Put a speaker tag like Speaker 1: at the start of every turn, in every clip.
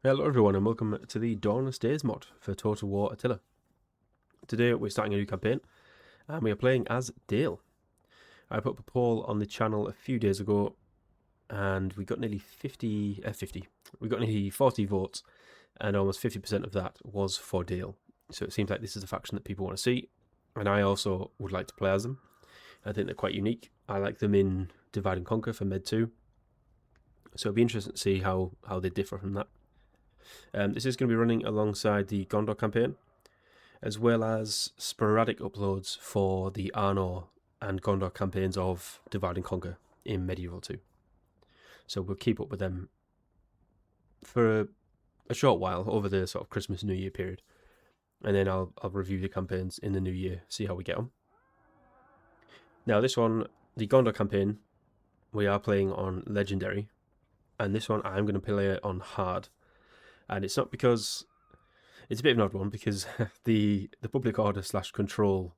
Speaker 1: Hello everyone and welcome to the Dawnless Days mod for Total War Attila. Today we're starting a new campaign and we are playing as Dale. I put up a poll on the channel a few days ago and we got nearly 50, we got nearly 40 votes and almost 50% of that was for Dale. So it seems like this is a faction that people want to see, and I also would like to play as them. I think they're quite unique. I like them in Divide and Conquer for Med 2. So it'll be interesting to see how they differ from that. This is going to be running alongside the Gondor campaign, as well as sporadic uploads for the Arnor and Gondor campaigns of Divide and Conquer in Medieval 2. So we'll keep up with them for a short while over the sort of Christmas New Year period, and then I'll review the campaigns in the new year, see how we get on. Now this one, the Gondor campaign, we are playing on Legendary, and this one I'm going to play it on Hard. And it's not because it's a bit of an odd one, because the public order / control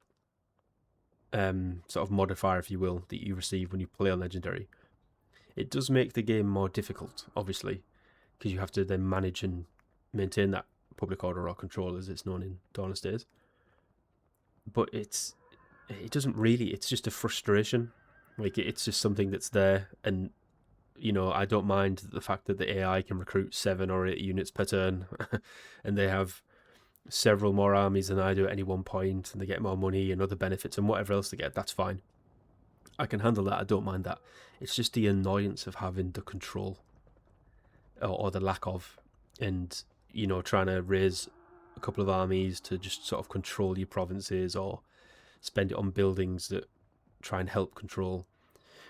Speaker 1: sort of modifier, if you will, that you receive when you play on Legendary, it does make the game more difficult, obviously, because you have to then manage and maintain that public order or control, as it's known in Dawnless Days. But it doesn't really. It's just a frustration. Like, it's just something that's there, and I don't mind the fact that the AI can recruit 7 or 8 units per turn, and they have several more armies than I do at any one point, and they get more money and other benefits and whatever else they get. That's fine. I can handle that. I don't mind that. It's just the annoyance of having the control, or the lack of, and trying to raise a couple of armies to just sort of control your provinces, or spend it on buildings that try and help control.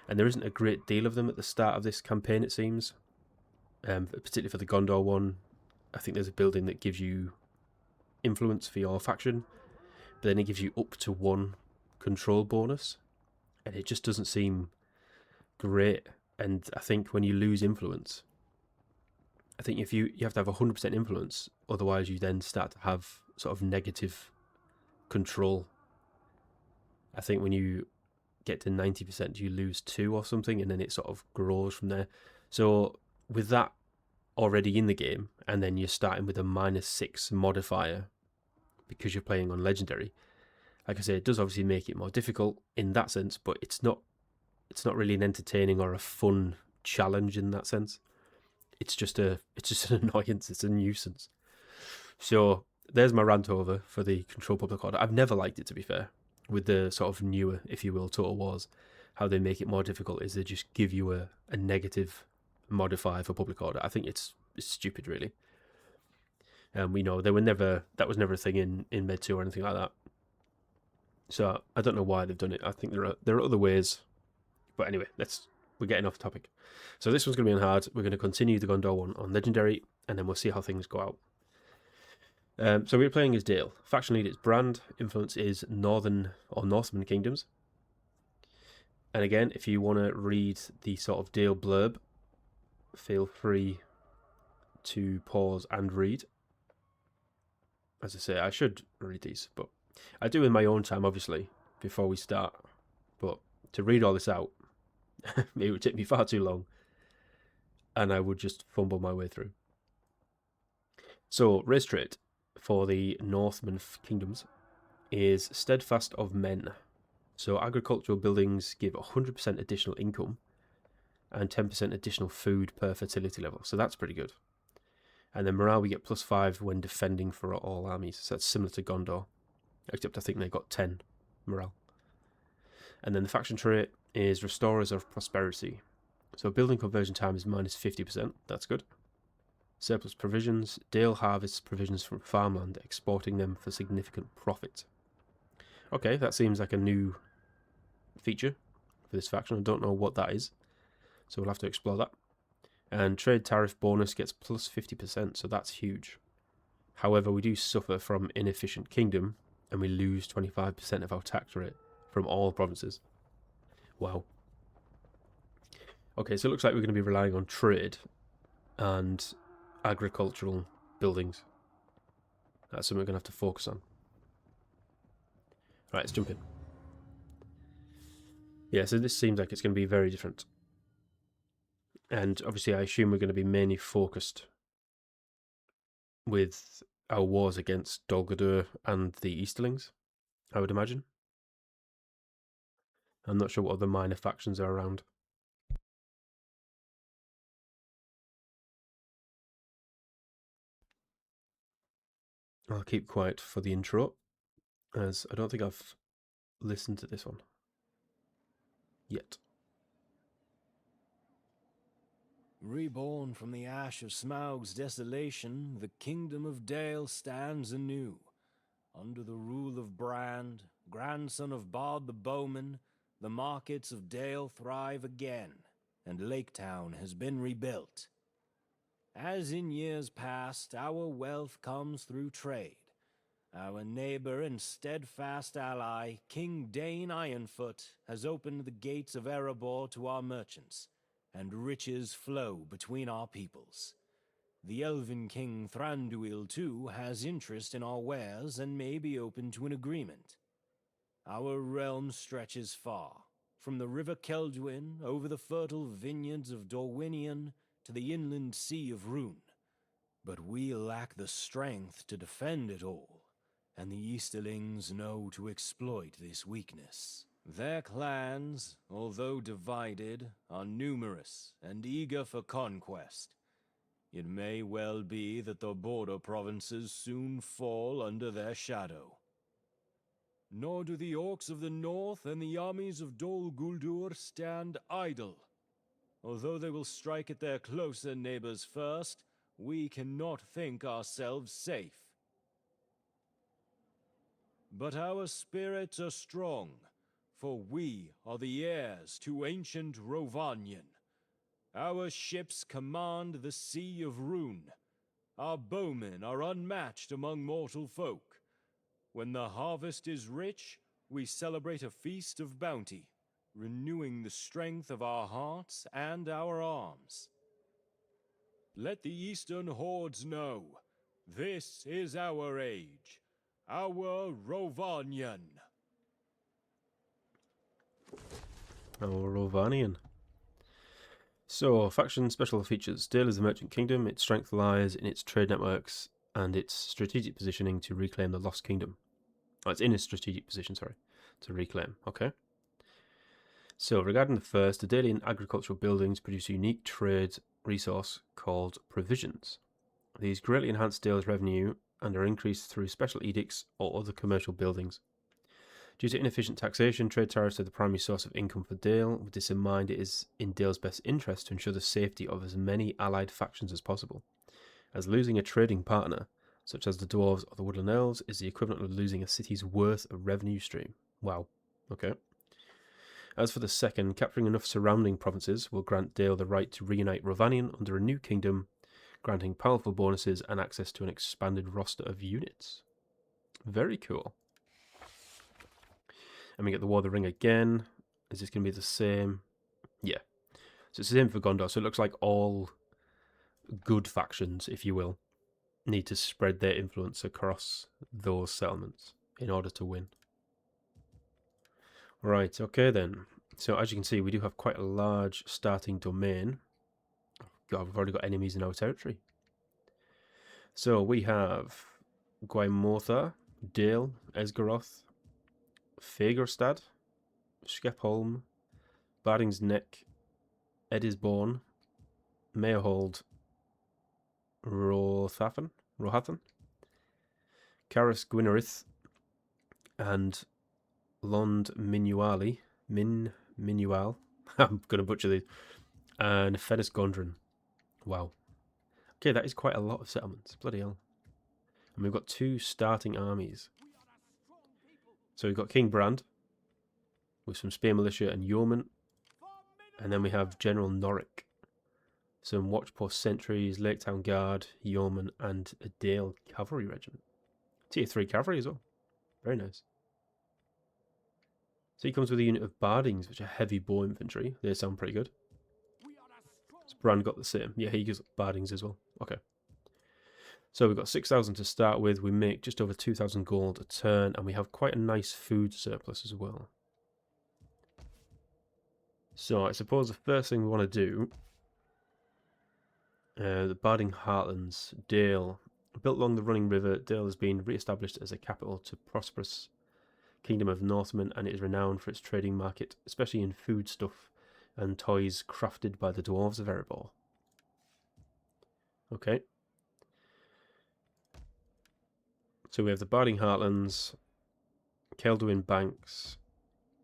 Speaker 1: And there isn't a great deal of them at the start of this campaign, it seems. Particularly for the Gondor one, I think there's a building that gives you influence for your faction, but then it gives you up to 1 control bonus, and it just doesn't seem great. And I think when you lose influence, I think if you have to have 100% influence, otherwise you then start to have sort of negative control. I think when you get to 90%, you lose 2 or something, and then it sort of grows from there. So with that already in the game, and then you're starting with a -6 modifier because you're playing on Legendary, like I say, it does obviously make it more difficult in that sense, but it's not really an entertaining or a fun challenge in that sense. It's just an annoyance. It's a nuisance. So there's my rant over for the Control Public Order. I've never liked it, to be fair, with the sort of newer, if you will, Total Wars. How they make it more difficult is they just give you a negative modifier for Public Order. I think it's stupid, really. We know that was never a thing in Med 2 or anything like that. So I don't know why they've done it. I think there are other ways. But anyway, we're getting off topic. So this one's going to be on Hard. We're going to continue the Gondor one on Legendary, and then we'll see how things go out. So we're playing as Dale. Faction lead is Brand. Influence is Northern or Northman Kingdoms. And again, if you want to read the sort of Dale blurb, feel free to pause and read. As I say, I should read these, but I do in my own time, obviously, before we start. But to read all this out, it would take me far too long, and I would just fumble my way through. So, race trait for the Northman Kingdoms is Steadfast of Men. So, agricultural buildings give 100% additional income and 10% additional food per fertility level. So, that's pretty good. And then morale, we get +5 when defending for all armies. So, that's similar to Gondor, except I think they got 10 morale. And then the faction trait is Restorers of Prosperity. So building conversion time is -50%. That's good. Surplus provisions. Dale harvests provisions from farmland, exporting them for significant profit. Okay, that seems like a new feature for this faction. I don't know what that is, so we'll have to explore that. And trade tariff bonus gets +50%, so that's huge. However, we do suffer from inefficient kingdom, and we lose 25% of our tax rate from all provinces. Wow. Okay, so it looks like we're going to be relying on trade and agricultural buildings. That's something we're going to have to focus on. Right, let's jump in. Yeah, so this seems like it's going to be very different. And obviously I assume we're going to be mainly focused with our wars against Dol Guldur and the Easterlings, I would imagine. I'm not sure what other minor factions are around. I'll keep quiet for the intro, as I don't think I've listened to this one yet.
Speaker 2: Reborn from the ash of Smaug's desolation, the kingdom of Dale stands anew. Under the rule of Brand, grandson of Bard the Bowman, the markets of Dale thrive again, and Laketown has been rebuilt. As in years past, our wealth comes through trade. Our neighbor and steadfast ally, King Dane Ironfoot, has opened the gates of Erebor to our merchants, and riches flow between our peoples. The Elven King Thranduil, too, has interest in our wares and may be open to an agreement. Our realm stretches far, from the river Keldwin over the fertile vineyards of Dorwinion to the inland sea of Rune. But we lack the strength to defend it all, and the Easterlings know to exploit this weakness. Their clans, although divided, are numerous and eager for conquest. It may well be that the border provinces soon fall under their shadow. Nor do the orcs of the north and the armies of Dol Guldur stand idle. Although they will strike at their closer neighbors first, we cannot think ourselves safe. But our spirits are strong, for we are the heirs to ancient Rovanion. Our ships command the Sea of Rune. Our bowmen are unmatched among mortal folk. When the harvest is rich, we celebrate a feast of bounty, renewing the strength of our hearts and our arms. Let the Eastern hordes know, this is our age, our Rovanion.
Speaker 1: Our Rovanian. So, faction special features. Dale is a merchant kingdom. Its strength lies in its trade networks and its strategic positioning to reclaim the lost kingdom. Oh, it's in its strategic position, sorry, to reclaim. Okay. So, regarding the first, the Dalian agricultural buildings produce a unique trade resource called provisions. These greatly enhance Dale's revenue and are increased through special edicts or other commercial buildings. Due to inefficient taxation, trade tariffs are the primary source of income for Dale. With this in mind, it is in Dale's best interest to ensure the safety of as many allied factions as possible, as losing a trading partner, such as the Dwarves or the Woodland Elves, is the equivalent of losing a city's worth of revenue stream. Wow. Okay. As for the second, capturing enough surrounding provinces will grant Dale the right to reunite Rovanion under a new kingdom, granting powerful bonuses and access to an expanded roster of units. Very cool. And we get the War of the Ring again. Is this going to be the same? Yeah. So it's the same for Gondor. So it looks like all good factions, if you will, need to spread their influence across those settlements in order to win. Right, okay then. So as you can see, we do have quite a large starting domain. God, we've already got enemies in our territory. So we have Gwaimortha, Dale, Esgaroth, Fagerstad, Skepholm, Barding's Neck, Edisborn, Mayhold, Rohathan, Caris Gwynnerith, and Lond Minuali, Minual, I'm going to butcher these, and Fennis Gondran. Wow. Okay, that is quite a lot of settlements. Bloody hell. And we've got two starting armies. So we've got King Brand with some spear militia and yeomen. And then we have General Noric, some watchpost sentries, Laketown Guard, yeomen, and a Dale cavalry regiment. Tier 3 cavalry as well. Very nice. So he comes with a unit of Bardings, which are heavy bow infantry. They sound pretty good. So Brand got the same. Yeah, he gets Bardings as well. Okay. So we've got 6,000 to start with. We make just over 2,000 gold a turn, and we have quite a nice food surplus as well. So I suppose the first thing we want to do, the Barding Heartlands, Dale, built along the running river, Dale has been re-established as a capital to prosperous kingdom of Northmen, and it is renowned for its trading market, especially in foodstuff and toys crafted by the dwarves of Erebor. Okay. So we have the Barding Heartlands, Kelduin Banks,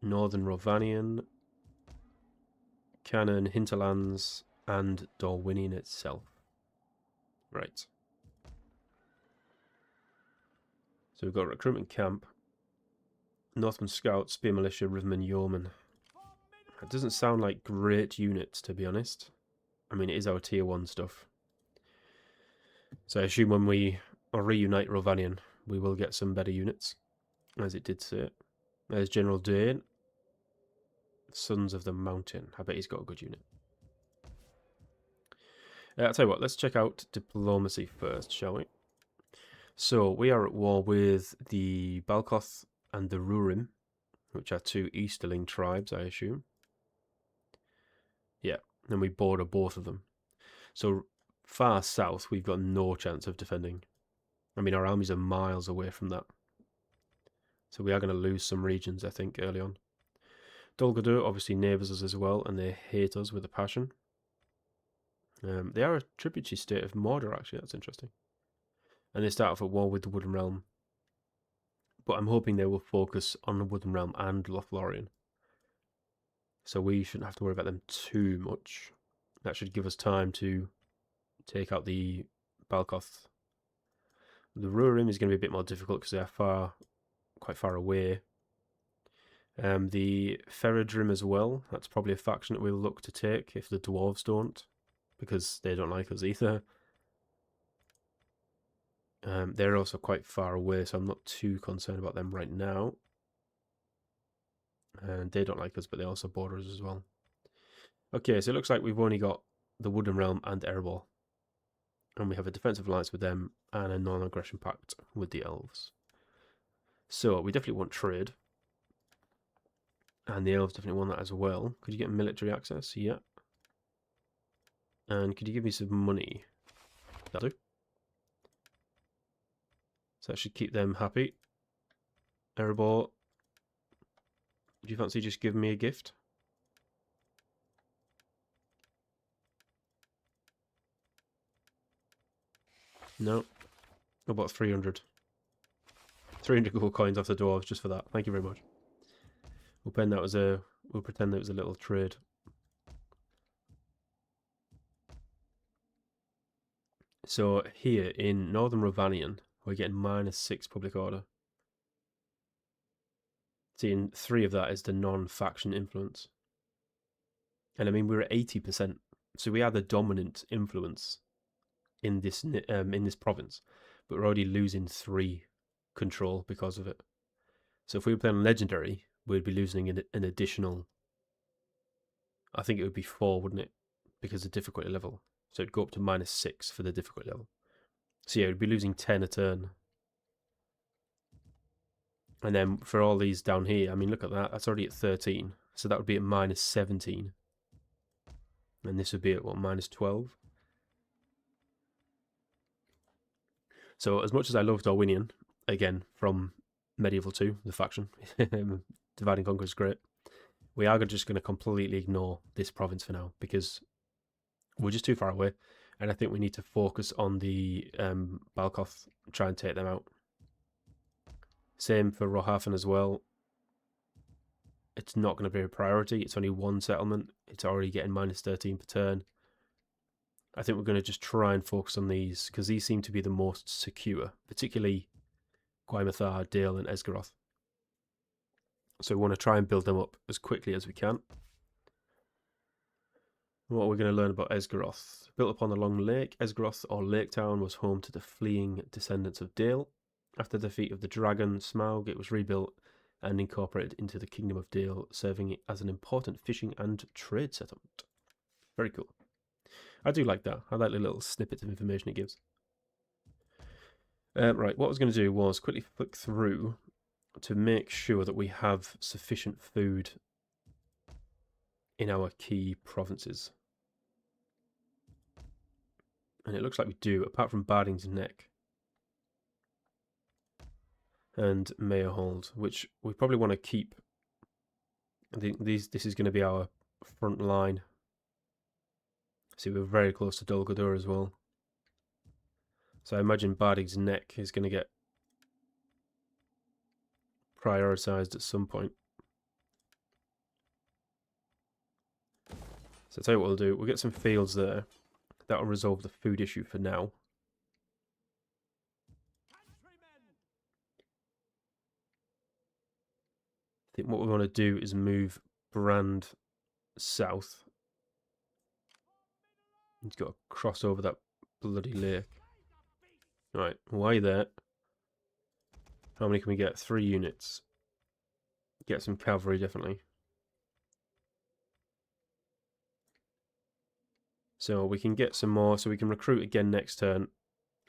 Speaker 1: Northern Rovanian, Cannon Hinterlands, and Dorwinian itself. Right. So we've got recruitment camp, Northman Scouts, Spear Militia, Rivermen, Yeomen. It doesn't sound like great units, to be honest. I mean, it is our tier 1 stuff. So I assume when we reunite Rovanian, we will get some better units, as it did say. There's General Dane. Sons of the Mountain. I bet he's got a good unit. I'll tell you what, let's check out diplomacy first, shall we? So, we are at war with the Balkoth and the Rurim, which are 2 Easterling tribes, I assume. Yeah, and we border both of them. So, far south, we've got no chance of defending. I mean, our armies are miles away from that. So we are going to lose some regions, I think, early on. Dol Guldur obviously neighbours us as well, and they hate us with a passion. They are a tributary state of Mordor, actually. That's interesting. And they start off at war with the Wooden Realm. But I'm hoping they will focus on the Wooden Realm and Lothlorien. So we shouldn't have to worry about them too much. That should give us time to take out the Balkoth. The Rurim is going to be a bit more difficult because they are quite far away. The Feridrim as well. That's probably a faction that we'll look to take if the Dwarves don't, because they don't like us either. They're also quite far away, so I'm not too concerned about them right now. And they don't like us, but they also border us as well. Okay, so it looks like we've only got the Wooden Realm and Erebor. And we have a defensive alliance with them and a non-aggression pact with the Elves. So we definitely want trade. And the Elves definitely want that as well. Could you get military access? Yeah. And could you give me some money? That'll do. So that should keep them happy. Erebor, do you fancy just giving me a gift? No. About 300. 300 gold coins off the dwarves just for that. Thank you very much. We'll pretend that was a little trade. So here in Northern Rovanian, we're getting -6 public order. Seeing 3 of that is the non-faction influence. And I mean, we're at 80%. So we are the dominant influence in this province. But we're already losing 3 control because of it. So if we were playing Legendary, we'd be losing an additional... I think it would be 4, wouldn't it? Because of difficulty level. So it'd go up to -6 for the difficulty level. So yeah, we'd be losing 10 a turn. And then for all these down here, I mean, look at that. That's already at 13. So that would be at -17. And this would be at, what, -12? So as much as I love Darwinian, again, from Medieval 2, the faction, Divide and Conquer is great, we are just going to completely ignore this province for now, because we're just too far away, and I think we need to focus on the Balkoth, try and take them out. Same for Rohathan as well. It's not going to be a priority. It's only 1 settlement. It's already getting -13 per turn. I think we're going to just try and focus on these, because these seem to be the most secure, particularly Gwymathar, Dale, and Esgaroth. So we want to try and build them up as quickly as we can. What we're going to learn about Esgaroth. Built upon the long lake, Esgaroth, or Lake Town, was home to the fleeing descendants of Dale. After the defeat of the dragon Smaug, it was rebuilt and incorporated into the Kingdom of Dale, serving it as an important fishing and trade settlement. Very cool. I do like that. I like the little snippets of information it gives. Right, what I was going to do was quickly flick through to make sure that we have sufficient food in our key provinces. And it looks like we do, apart from Barding's Neck. and Mayerhold, which we probably want to keep. This is going to be our front line. See, we're very close to Dol Guldur as well. So I imagine Bardig's neck is going to get prioritised at some point. So I'll tell you what we'll do. We'll get some fields there. That'll resolve the food issue for now. I think what we want to do is move Brand south. He's got to cross over that bloody lake. Right, why there? How many can we get? 3 units. Get some cavalry, definitely. So we can get some more, so we can recruit again next turn,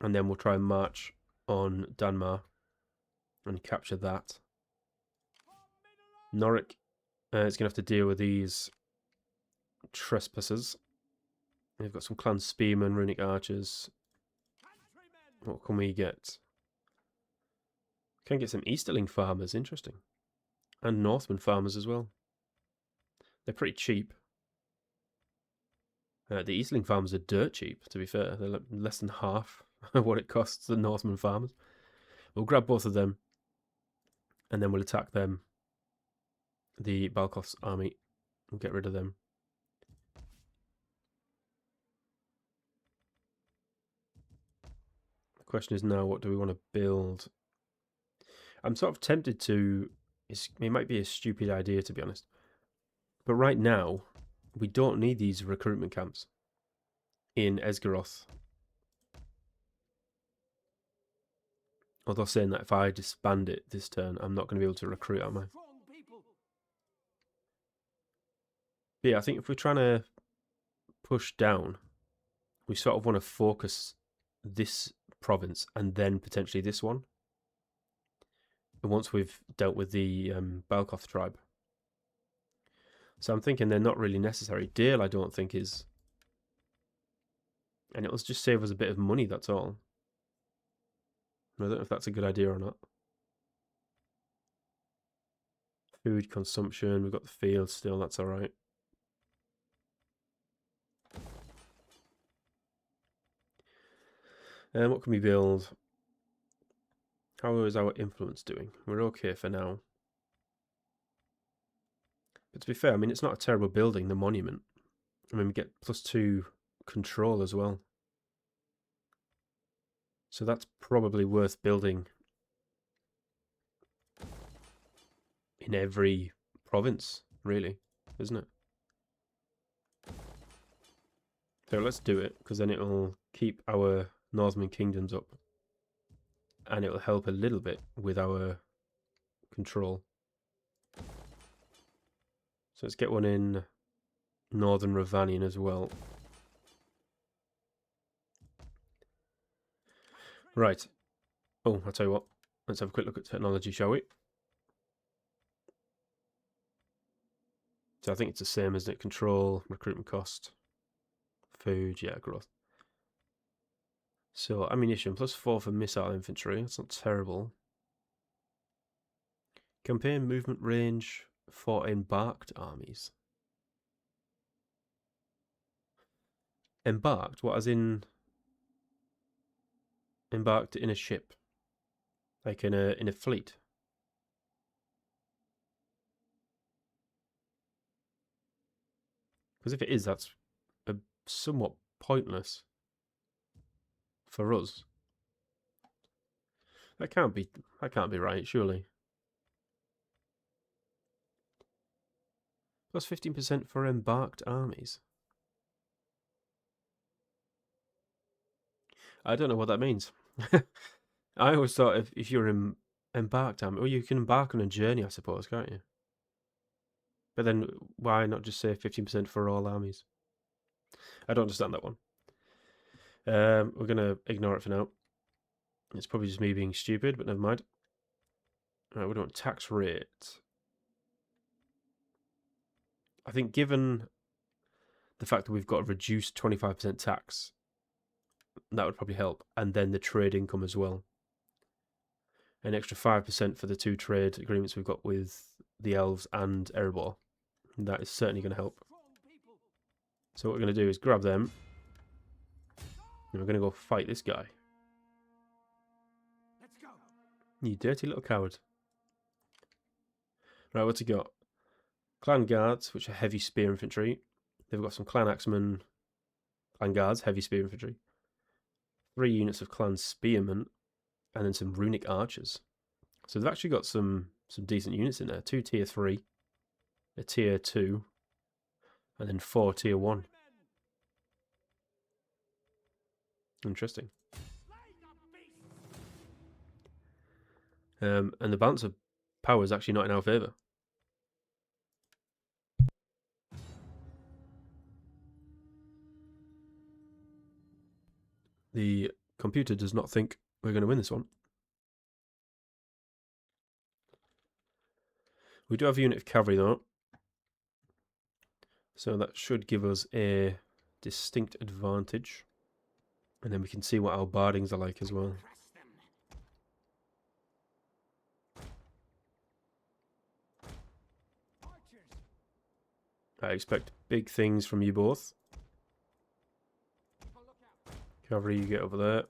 Speaker 1: and then we'll try and march on Danmar and capture that. Norwich is going to have to deal with these trespassers. We've got some clan spearmen, runic archers. What can we get? Can get some Easterling farmers, interesting. And Northman farmers as well. They're pretty cheap. The Easterling farmers are dirt cheap, to be fair. They're less than half what it costs the Northman farmers. We'll grab both of them, and then we'll attack them. The Balkoth's army. We'll get rid of them. The question is now, what do we want to build? I'm sort of tempted to... It might be a stupid idea, to be honest. But right now, we don't need these recruitment camps in Esgaroth. Although saying that if I disband it this turn, I'm not going to be able to recruit, am I? But yeah, I think if we're trying to push down, we sort of want to focus this province and then potentially this one. And once we've dealt with the Balkoth tribe. So I'm thinking they're not really necessary. Dale, I don't think is. And it'll just save us a bit of money, that's all. I don't know if that's a good idea or not. Food consumption, we've got the field still, that's alright. And what can we build? How is our influence doing? We're okay for now. But to be fair, I mean, it's not a terrible building, the monument. I mean, we get +2 control as well. So that's probably worth building in every province, really, isn't it? So let's do it, because then it'll keep our Northern kingdoms up. And it'll help a little bit with our control. So let's get one in Northern Ravanian as well. Right. Oh, I'll tell you what. Let's have a quick look at technology, shall we? So I think it's the same, isn't it? Control, recruitment cost, food, yeah, growth. So ammunition, +4 for missile infantry. That's not terrible. Campaign movement range for embarked armies. Embarked? What, as in embarked in a ship? Like in a fleet? Because if it is, that's somewhat pointless for us. That can't be right, surely. +15% for embarked armies. I don't know what that means. I always thought if you're embarked army, well, you can embark on a journey, I suppose, can't you? But then why not just say 15% for all armies? I don't understand that one. We're going to ignore it for now. It's probably just me being stupid, but never mind. Right, we don't tax rate. I think given the fact that we've got a reduced 25% tax, that would probably help. And then the trade income as well. an extra 5% for the 2 trade agreements we've got with the elves and Erebor. That is certainly going to help. So what we're going to do is grab them. And we're going to go fight this guy.
Speaker 2: Let's go.
Speaker 1: You dirty little coward. Right, what's he got? Clan guards, which are heavy spear infantry. They've got some clan axemen, clan guards, heavy spear infantry. 3 units of clan spearmen, and then some runic archers. So they've actually got some decent units in there. 2 tier 3, a tier 2, and then 4 tier 1. Interesting. And the balance of power is actually not in our favour. The computer does not think we're going to win this one. We do have a unit of cavalry though, so that should give us a distinct advantage. And then we can see what our bardings are like as well. I expect big things from you both. Cavalry, you get over there.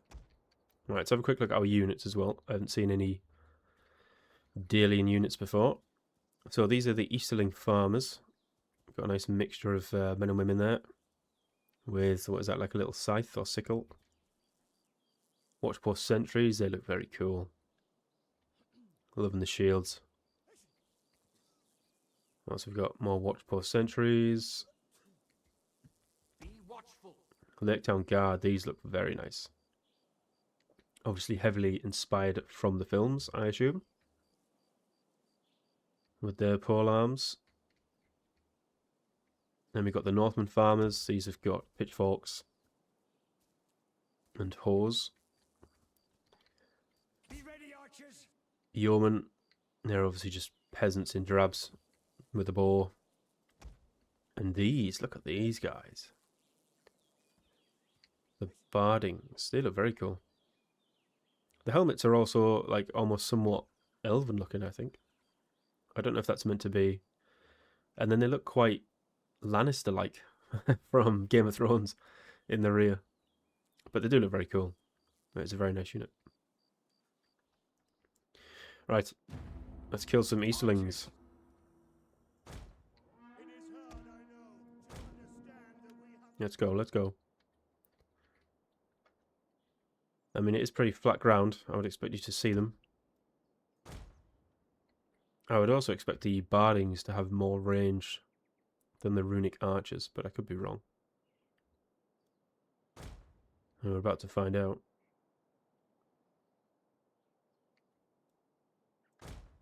Speaker 1: Right, let's have a quick look at our units as well. I haven't seen any Dalian units before. So these are the Easterling farmers. We've got a nice mixture of men and women there. With, what is that, like a little scythe or sickle. Watchpost sentries, they look very cool. Loving the shields. Also, we've got more watchpost sentries. Lake Town Guard, these look very nice. Obviously heavily inspired from the films, I assume. With their pole arms. Then we've got the Northman farmers. These have got pitchforks and hoes.
Speaker 2: Be ready, archers.
Speaker 1: Yeomen, they're obviously just peasants in drabs with a bow. And these, look at these guys. The bardings, they look very cool. The helmets are also like almost somewhat elven looking, I think. I don't know if that's meant to be. And then they look quite Lannister-like from Game of Thrones in the rear. But they do look very cool. It's a very nice unit. Right, let's kill some Easterlings. Let's go, let's go. I mean, it is pretty flat ground. I would expect you to see them. I would also expect the bardings to have more range than the runic archers, but I could be wrong. And we're about to find out.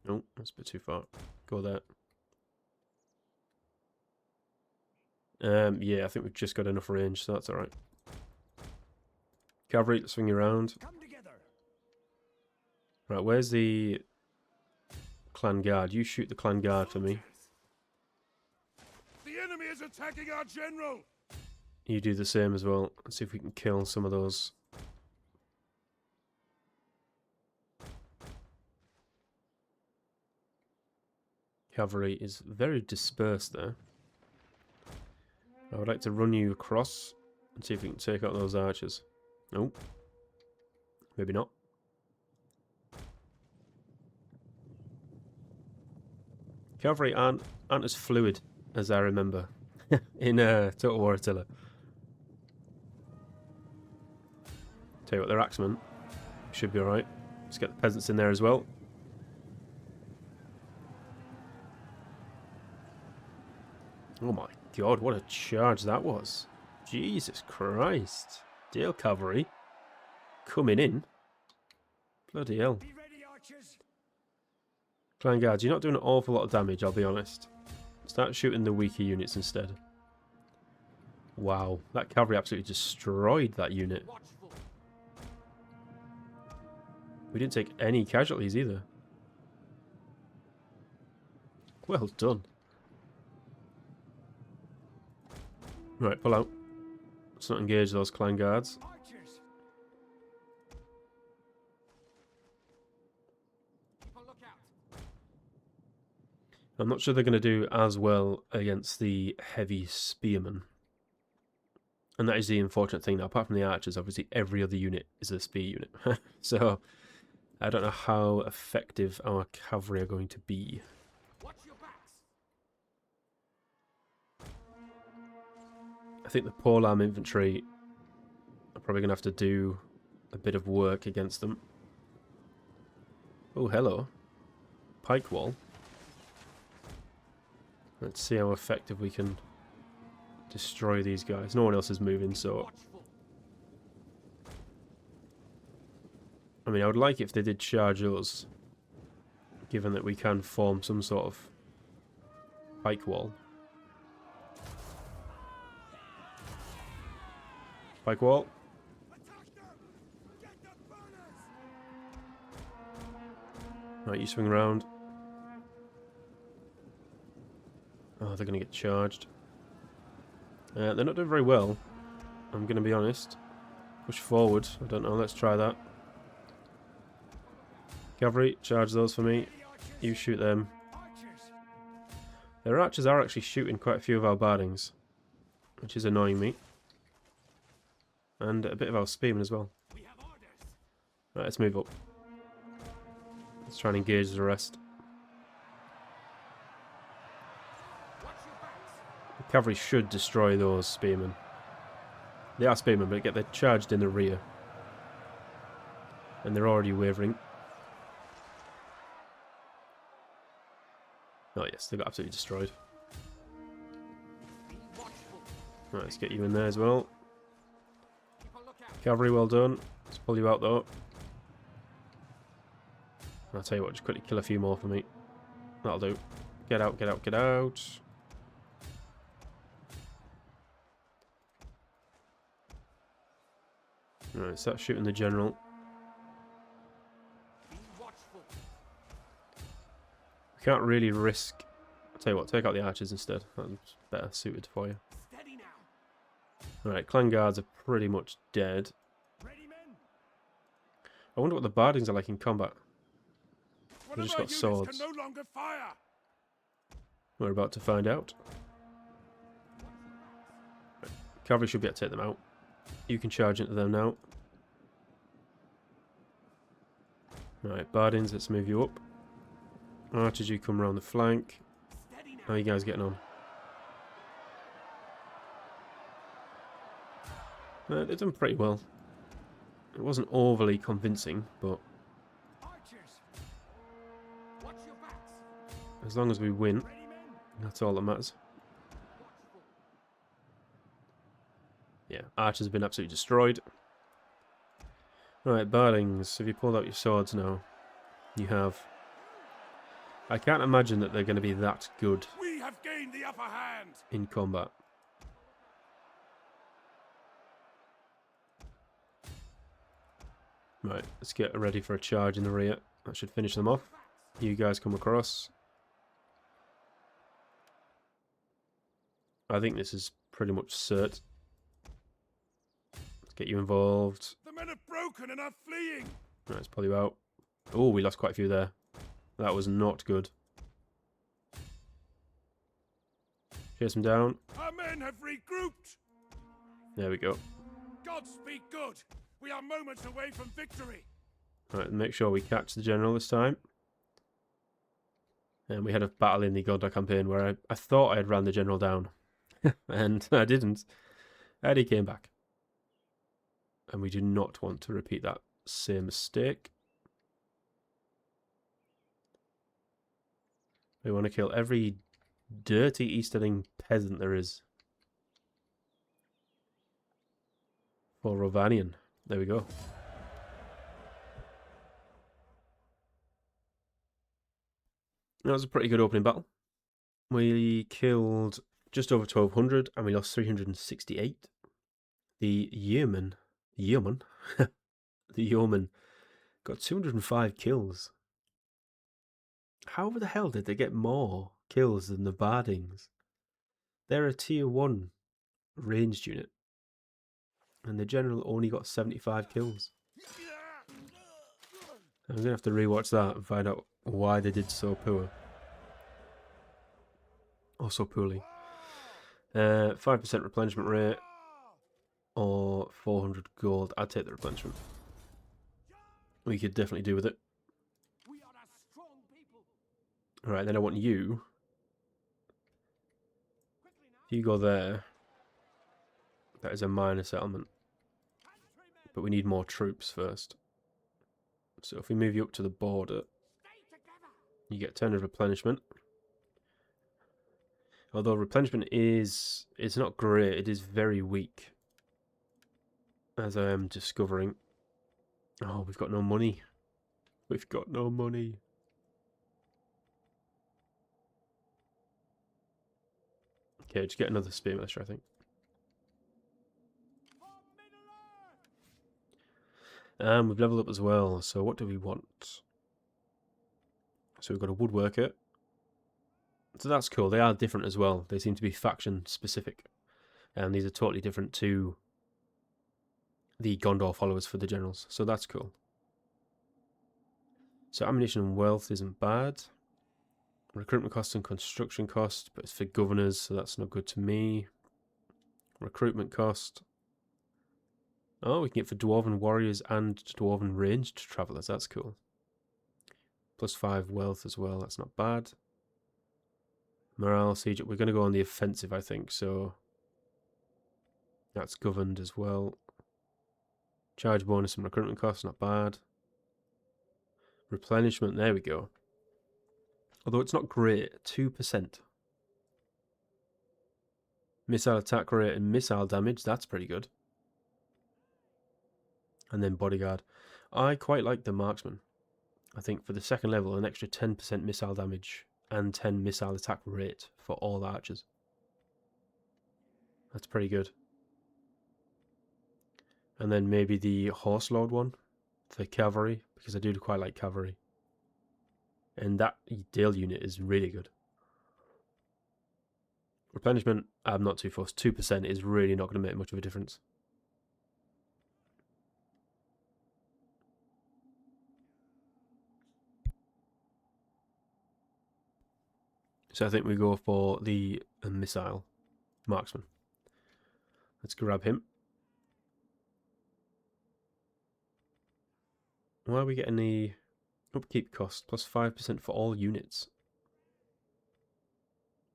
Speaker 1: No, that's a bit too far. Go there. Yeah, I think we've just got enough range, so that's alright. Cavalry, swing around.
Speaker 2: Come together.
Speaker 1: Right, where's the clan guard? You shoot the clan guard for me.
Speaker 3: The enemy is attacking our general!
Speaker 1: You do the same as well. Let's see if we can kill some of those. Cavalry is very dispersed there. I would like to run you across and see if we can take out those archers. Nope. Maybe not. Cavalry aren't as fluid as I remember in Total War Attila. Tell you what, they're axemen. Should be alright. Let's get the peasants in there as well. Oh my god, what a charge that was. Jesus Christ. Dale cavalry coming in. Bloody hell.
Speaker 2: Be ready, archers.
Speaker 1: Clan guards, you're not doing an awful lot of damage, I'll be honest. Start shooting the weaker units instead. Wow, that cavalry absolutely destroyed that unit.
Speaker 2: Watchful.
Speaker 1: We didn't take any casualties either. Well done. Right, pull out. Let's not engage those clan guards.
Speaker 2: Archers.
Speaker 1: I'm not sure they're going to do as well against the heavy spearmen. And that is the unfortunate thing now. Apart from the archers, obviously every other unit is a spear unit. So I don't know how effective our cavalry are going to be.
Speaker 3: Watch your backs.
Speaker 1: I think the polearm infantry are probably going to have to do a bit of work against them. Oh, hello. Pike wall. Let's see how effective we can destroy these guys. No one else is moving, so...
Speaker 3: Watchful.
Speaker 1: I mean, I would like if they did charge us, given that we can form some sort of pike wall. Pike wall.
Speaker 3: Attack them! Get the burners!
Speaker 1: Right, you swing around. Oh, they're going to get charged. They're not doing very well, I'm going to be honest. Push forward. I don't know. Let's try that. Cavalry, charge those for me. You shoot them.
Speaker 3: Archers!
Speaker 1: Their archers are actually shooting quite a few of our bardings, which is annoying me. And a bit of our spearmen as well.
Speaker 3: We have orders!
Speaker 1: Right, let's move up. Let's try and engage the rest.
Speaker 3: Watch your backs!
Speaker 1: The cavalry should destroy those spearmen. They are spearmen, but they're charged in the rear. And they're already wavering. Oh yes, they got absolutely destroyed.
Speaker 3: Be watchful.
Speaker 1: Right, let's get you in there as well.
Speaker 3: Keep a lookout.
Speaker 1: Cavalry, well done. Let's pull you out though. I'll tell you what, just quickly kill a few more for me. That'll do. Get out, get out, get out. Right, start shooting the general.
Speaker 3: Be watchful.
Speaker 1: We can't really risk... I'll tell you what, take out the archers instead. That's better suited for you.
Speaker 3: Steady now.
Speaker 1: Alright, clan guards are pretty much dead.
Speaker 3: Ready, men?
Speaker 1: I wonder what the bardings are like in combat.
Speaker 3: One
Speaker 1: just
Speaker 3: of our
Speaker 1: got
Speaker 3: units
Speaker 1: swords.
Speaker 3: can no longer fire.
Speaker 1: We're about to find out. Right. Cavalry should be able to take them out. You can charge into them now. Alright, Bardins, let's move you up. Archers, you come around the flank.
Speaker 3: Steady now.
Speaker 1: How are you guys getting on? They've done pretty well. It wasn't overly convincing, but
Speaker 3: Archers! Watch your backs.
Speaker 1: as long as we win,
Speaker 3: Ready, men?
Speaker 1: that's all that matters.
Speaker 3: Watchful.
Speaker 1: Yeah, archers have been absolutely destroyed. Alright, Bardings, have you pulled out your swords now? You have. I can't imagine that they're going to be that good
Speaker 3: We have gained the upper hand.
Speaker 1: in combat. Right, let's get ready for a charge in the rear. That should finish them off. You guys come across. I think this is pretty much cert. Let's get you involved.
Speaker 3: The men have broken and are fleeing.
Speaker 1: Right, let's pull you out. Oh, we lost quite a few there. That was not good. Chase them down.
Speaker 3: Our men have regrouped.
Speaker 1: There we go.
Speaker 3: God speak good. We are moments away from victory.
Speaker 1: Right, make sure we catch the general this time. And we had a battle in the Gondar campaign where I thought I had ran the general down. And I didn't. And he came back. And we do not want to repeat that same mistake. We want to kill every dirty Easterling peasant there is. For Rovanian. There we go. That was a pretty good opening battle. We killed just over 1,200 and we lost 368. The yeoman, the yeoman got 205 kills. How the hell did they get more kills than the Bardings? They're a tier 1 ranged unit. And the general only got 75 kills. I'm going to have to rewatch that and find out why they did so poor. Also poorly. 5% replenishment rate or 400 gold. I'd take the replenishment. We could definitely do with it. Alright, then I want you. If you go there, that is a minor settlement. But we need more troops first. So if we move you up to the border, you get 10 replenishment. Although replenishment is... it's not great, it is very weak. As I am discovering. Oh, we've got no money. We've got no money. Okay, just get another spear militia, I think. And we've leveled up as well, so what do we want? So we've got a woodworker. So that's cool, they are different as well. They seem to be faction specific. And these are totally different to the Gondor followers for the generals, so that's cool. So ammunition and wealth isn't bad. Recruitment cost and construction cost, but it's for governors, so that's not good to me. Recruitment cost. Oh, we can get for dwarven warriors and dwarven ranged travellers, that's cool. +5 wealth as well, that's not bad. Morale, siege, we're going to go on the offensive, I think, so that's governed as well. Charge bonus and recruitment costs, not bad. Replenishment, there we go. Although it's not great, 2%. Missile attack rate and missile damage, that's pretty good. And then bodyguard. I quite like the marksman. I think for the second level, an extra 10% missile damage and 10 missile attack rate for all archers. That's pretty good. And then maybe the horse lord one for cavalry, because I do quite like cavalry. And that Dale unit is really good. Replenishment, I'm not too fussed. 2% is really not going to make much of a difference. So I think we go for the missile marksman. Let's grab him. Why are we getting the upkeep cost? +5% for all units.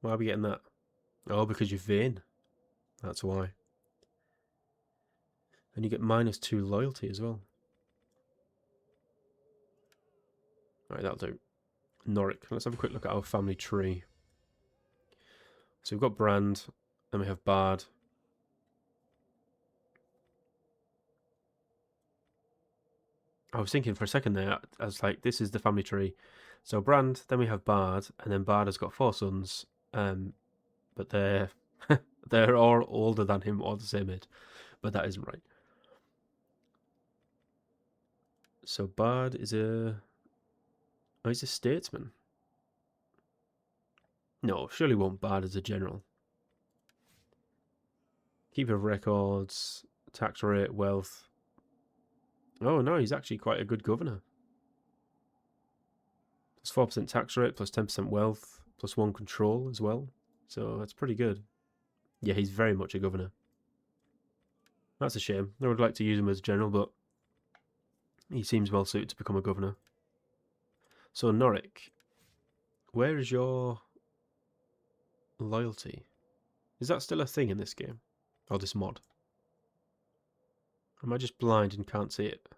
Speaker 1: Why are we getting that? Oh, because you're vain. That's why. And you get -2 loyalty as well. Alright, that'll do. Noric. Let's have a quick look at our family tree. So we've got Brand, then we have Bard. I was thinking for a second there, I was like, this is the family tree. So Brand, then we have Bard, and then Bard has got 4 sons, but they're they're all older than him or the same age, but that isn't right. So Bard is he's a statesman. No, surely won't Bard as a general. Keeper of records, tax rate, wealth. Oh no, he's actually quite a good governor. +4% tax rate, +10% wealth, +1 control as well. So that's pretty good. Yeah, he's very much a governor. That's a shame. I would like to use him as general, but he seems well suited to become a governor. So Noric, where is your loyalty? Is that still a thing in this game? Or this mod? Am I just blind and can't see it?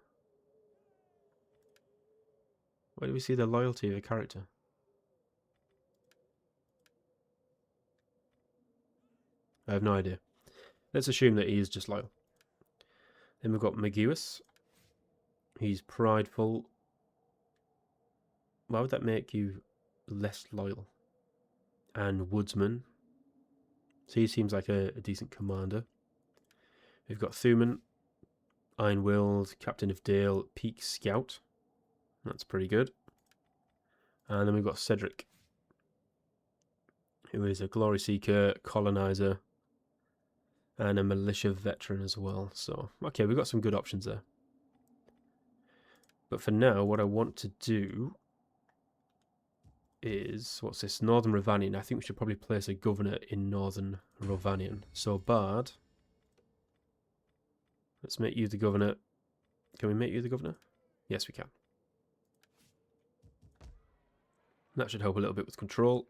Speaker 1: Where do we see the loyalty of a character? I have no idea. Let's assume that he is just loyal. Then we've got Maguius. He's prideful. Why would that make you less loyal? And Woodsman. So he seems like a decent commander. We've got Thuman, Iron-Willed, Captain of Dale, Peak Scout. That's pretty good. And then we've got Cedric, who is a Glory Seeker, Colonizer, and a Militia Veteran as well. So, okay, we've got some good options there. But for now, what I want to do is, what's this? Northern Rovanian. I think we should probably place a governor in Northern Rovanian. So, Bard, let's make you the governor. Can we make you the governor? Yes, we can. That should help a little bit with control.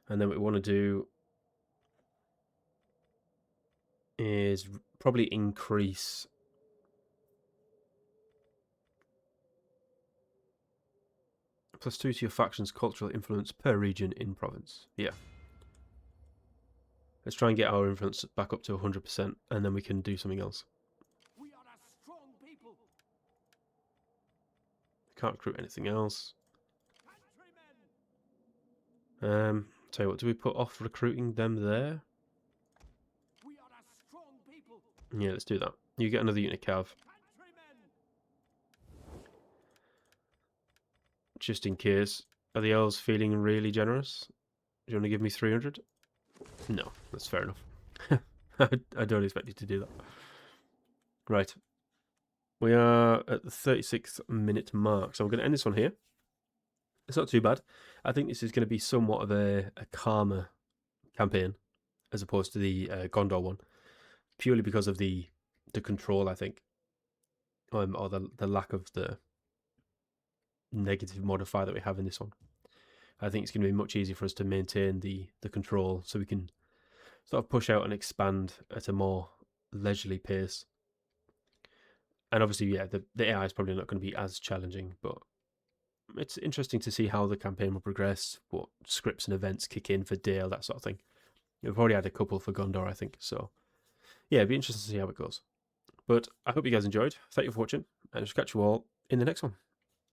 Speaker 1: And then what we want to do is probably increase +2 to your faction's cultural influence per region in province. Yeah. Let's try and get our influence back up to 100%, and then we can do something else.
Speaker 3: We are a strong people.
Speaker 1: Can't recruit anything else.
Speaker 3: Countrymen.
Speaker 1: Tell you what, do we put off recruiting them there?
Speaker 3: We are a strong people.
Speaker 1: Yeah, let's do that. You get another unit cav,
Speaker 3: Countrymen.
Speaker 1: just in case. Are the elves feeling really generous? Do you want to give me 300? No, that's fair enough. I don't expect you to do that. Right. We are at the 36-minute mark, so I'm going to end this one here. It's not too bad. I think this is going to be somewhat of a calmer campaign as opposed to the Gondor one, purely because of the control, I think, or the lack of the negative modifier that we have in this one. I think it's going to be much easier for us to maintain the control, so we can sort of push out and expand at a more leisurely pace. And obviously, yeah, the AI is probably not going to be as challenging, but it's interesting to see how the campaign will progress, what scripts and events kick in for Dale, that sort of thing. We've already had a couple for Gondor, I think, so yeah, it'd be interesting to see how it goes. But I hope you guys enjoyed. Thank you for watching, and I'll catch you all in the next one.